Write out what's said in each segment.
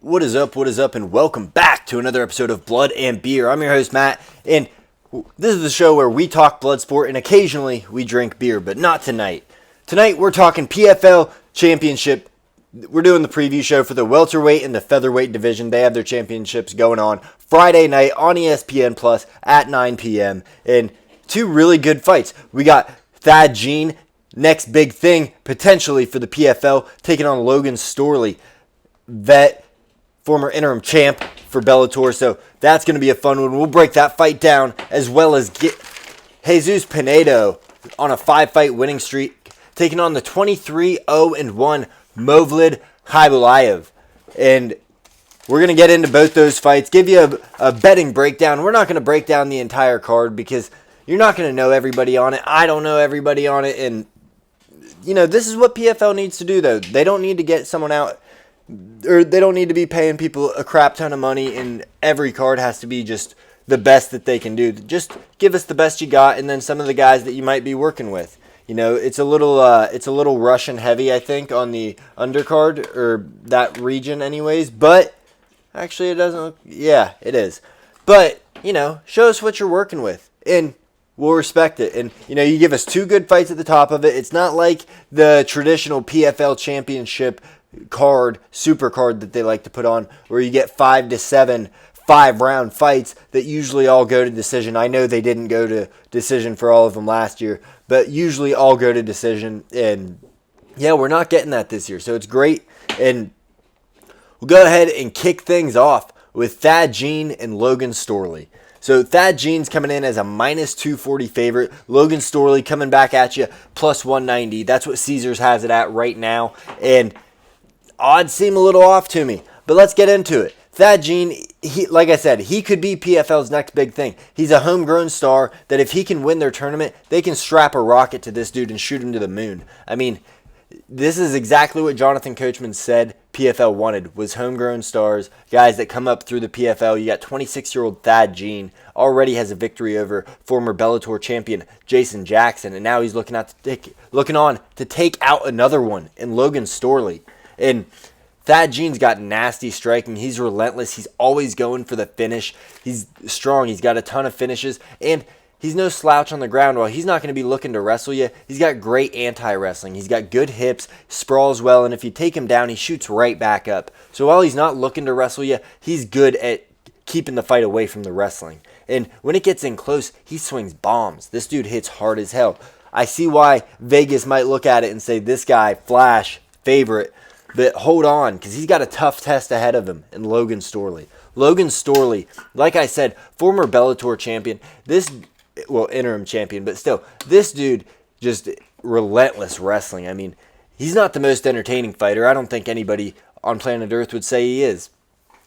What is up, and welcome back to another episode of Blood and Beer. I'm your host, Matt, and this is the show where we talk blood sport, and occasionally we drink beer, but not tonight. Tonight, we're talking PFL Championship. We're doing the preview show for the welterweight and the featherweight division. They have their championships going on Friday night on ESPN Plus at 9 p.m., and two really good fights. We got Thad Jean, next big thing, potentially for the PFL, taking on Logan Storley, vet, former interim champ for Bellator, so that's going to be a fun one. We'll break that fight down, as well as get Jesus Pinedo on a 5-fight winning streak, taking on the 23-0-1 Movlid Khaybulaev. And we're going to get into both those fights, give you a betting breakdown. We're not going to break down the entire card because you're not going to know everybody on it. I don't know everybody on it, and this is what PFL needs to do, though. They don't need to get someone out, or they don't need to be paying people a crap ton of money, and every card has to be just the best that they can do. Just give us the best you got, and then some of the guys that you might be working with. It's a little Russian heavy, I think, on the undercard, or that region anyways, but actually it doesn't look, yeah, it is. But, show us what you're working with, and we'll respect it. And, you give us two good fights at the top of it. It's not like the traditional PFL Championship card, super card that they like to put on, where you get 5 to 7 5-round fights that usually all go to decision. I know they didn't go to decision for all of them last year, but usually all go to decision. And yeah, we're not getting that this year, so it's great. And we'll go ahead and kick things off with Thad Jean and Logan Storley. So Thad Jean's coming in as a minus 240 favorite. Logan Storley coming back at you plus 190. That's what Caesars has it at right now. And odds seem a little off to me, but let's get into it. Thad Jean, like I said, he could be PFL's next big thing. He's a homegrown star that if he can win their tournament, they can strap a rocket to this dude and shoot him to the moon. I mean, this is exactly what Jonathan Coachman said PFL wanted, was homegrown stars, guys that come up through the PFL. You got 26-year-old Thad Jean, already has a victory over former Bellator champion Jason Jackson, and now he's looking on to take out another one in Logan Storley. And Thad Jean's got nasty striking. He's relentless. He's always going for the finish. He's strong. He's got a ton of finishes. And he's no slouch on the ground. While he's not going to be looking to wrestle you, he's got great anti-wrestling. He's got good hips, sprawls well, and if you take him down, he shoots right back up. So while he's not looking to wrestle you, he's good at keeping the fight away from the wrestling. And when it gets in close, he swings bombs. This dude hits hard as hell. I see why Vegas might look at it and say, this guy, Flash, favorite. But hold on, because he's got a tough test ahead of him in Logan Storley. Logan Storley, like I said, former Bellator champion. Interim champion, but still, this dude, just relentless wrestling. I mean, he's not the most entertaining fighter. I don't think anybody on planet Earth would say he is.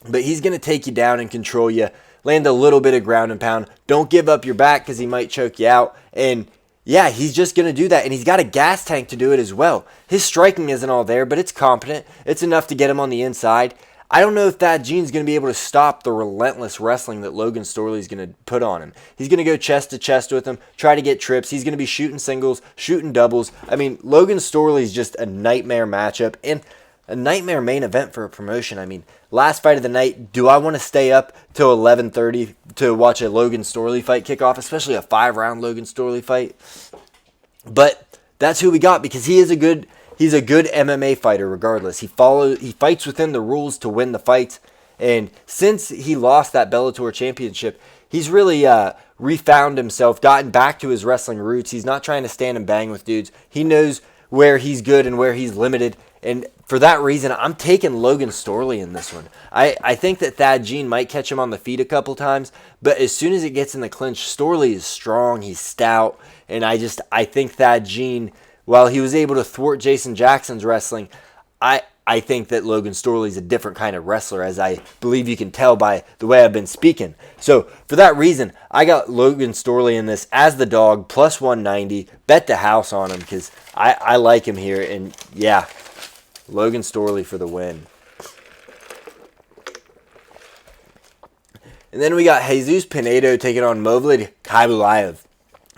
But he's going to take you down and control you, land a little bit of ground and pound. Don't give up your back because he might choke you out. And yeah, he's just going to do that, and he's got a gas tank to do it as well. His striking isn't all there, but it's competent. It's enough to get him on the inside. I don't know if Thad Jean's going to be able to stop the relentless wrestling that Logan Storley's going to put on him. He's going to go chest to chest with him, try to get trips. He's going to be shooting singles, shooting doubles. I mean, Logan Storley's just a nightmare matchup and a nightmare main event for a promotion. I mean, last fight of the night, do I want to stay up till 11:30 to watch a Logan Storley fight kick off, especially a 5-round Logan Storley fight? But that's who we got, because he's a good MMA fighter regardless. He fights within the rules to win the fights, and since he lost that Bellator championship, he's really refound himself, gotten back to his wrestling roots. He's not trying to stand and bang with dudes. He knows where he's good and where he's limited, and for that reason, I'm taking Logan Storley in this one. I think that Thad Jean might catch him on the feet a couple times, but as soon as it gets in the clinch, Storley is strong, he's stout, and I think Thad Jean, while he was able to thwart Jason Jackson's wrestling, I think that Logan Storley's a different kind of wrestler, as I believe you can tell by the way I've been speaking. So for that reason, I got Logan Storley in this as the dog, plus 190. Bet the house on him because I like him here. And yeah, Logan Storley for the win. And then we got Jesus Pinedo taking on Movlid Khaybulaev.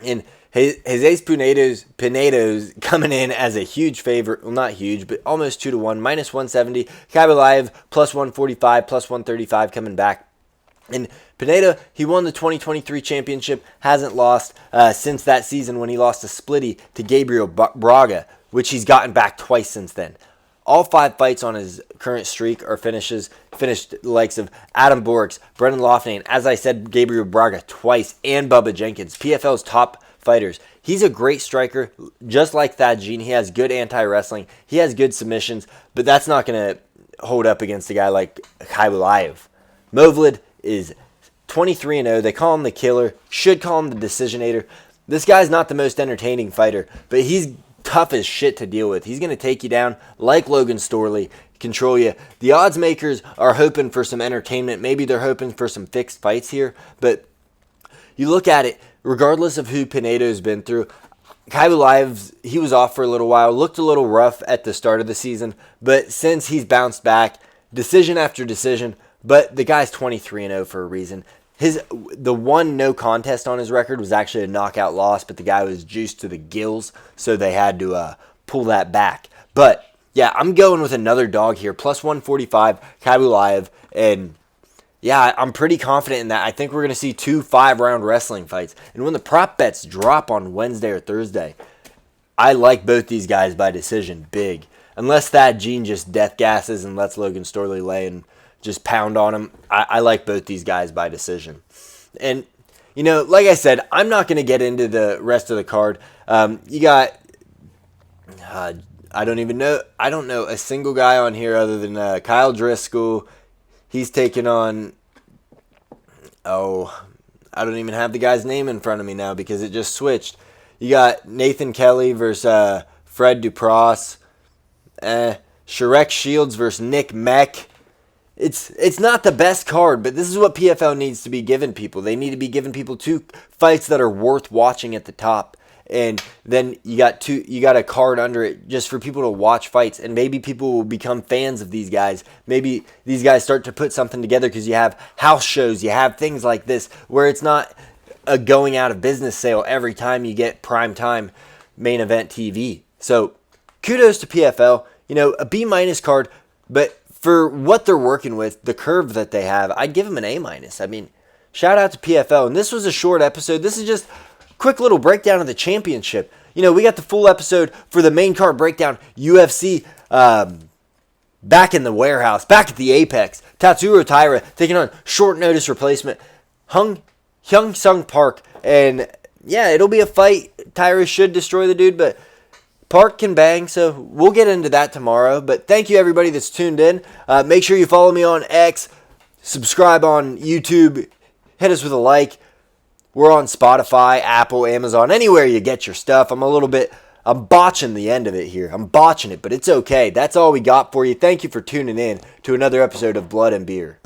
And Jesus Pinedo's coming in as a huge favorite. Well, not huge, but almost 2-1, minus 170. Khaybulaev plus 145, plus 135 coming back. And Pinedo, he won the 2023 championship, hasn't lost since that season when he lost a splitty to Gabriel Braga, which he's gotten back twice since then. All 5 fights on his current streak are finished the likes of Adam Borks, Brendan Loughnane, and as I said, Gabriel Braga twice, and Bubba Jenkins, PFL's top fighters. He's a great striker, just like Thad Jean. He has good anti-wrestling. He has good submissions, but that's not going to hold up against a guy like Khaybulaev. Movlid is 23-0. They call him the killer. Should call him the decisionator. This guy's not the most entertaining fighter, but he's tough as shit to deal with. He's going to take you down like Logan Storley, control you. The odds makers are hoping for some entertainment. Maybe they're hoping for some fixed fights here, but you look at it, regardless of who Pinedo's been through, Khaybulaev, he was off for a little while, looked a little rough at the start of the season, but since he's bounced back, decision after decision, but the guy's 23-0 for a reason. The one no contest on his record was actually a knockout loss, but the guy was juiced to the gills, so they had to pull that back. But yeah, I'm going with another dog here, plus 145, Khaybulaev, and yeah, I'm pretty confident in that. I think we're going to see 2 5-round wrestling fights. And when the prop bets drop on Wednesday or Thursday, I like both these guys by decision big. Unless Thad Jean just death gasses and lets Logan Storley lay and just pound on him, I like both these guys by decision. And, you know, like I said, I'm not going to get into the rest of the card. You got, I don't know a single guy on here other than Kyle Driscoll. He's taking on, I don't even have the guy's name in front of me now because it just switched. You got Nathan Kelly versus Fred Dupross. Shrek Shields versus Nick Meck. It's not the best card, but this is what PFL needs to be giving people. They need to be giving people 2 fights that are worth watching at the top. And then you got a card under it just for people to watch fights, and maybe people will become fans of these guys. Maybe these guys start to put something together because you have house shows, you have things like this where it's not a going out of business sale every time you get prime time main event TV. So kudos to PFL, you know, a B- card, but for what they're working with, the curve that they have, I'd give them an A-. I mean, shout out to PFL. And this was a short episode. This is just quick little breakdown of the championship. You know, we got the full episode for the main card breakdown. UFC back in the warehouse, back at the Apex. Tatsuro Taira taking on short notice replacement Hyung Sung Park. And yeah, it'll be a fight. Taira should destroy the dude, but Park can bang, so we'll get into that tomorrow. But thank you everybody that's tuned in. Make sure you follow me on X, subscribe on YouTube, hit us with a like. We're on Spotify, Apple, Amazon, anywhere you get your stuff. I'm botching the end of it here. I'm botching it, but it's okay. That's all we got for you. Thank you for tuning in to another episode of Blood and Beer.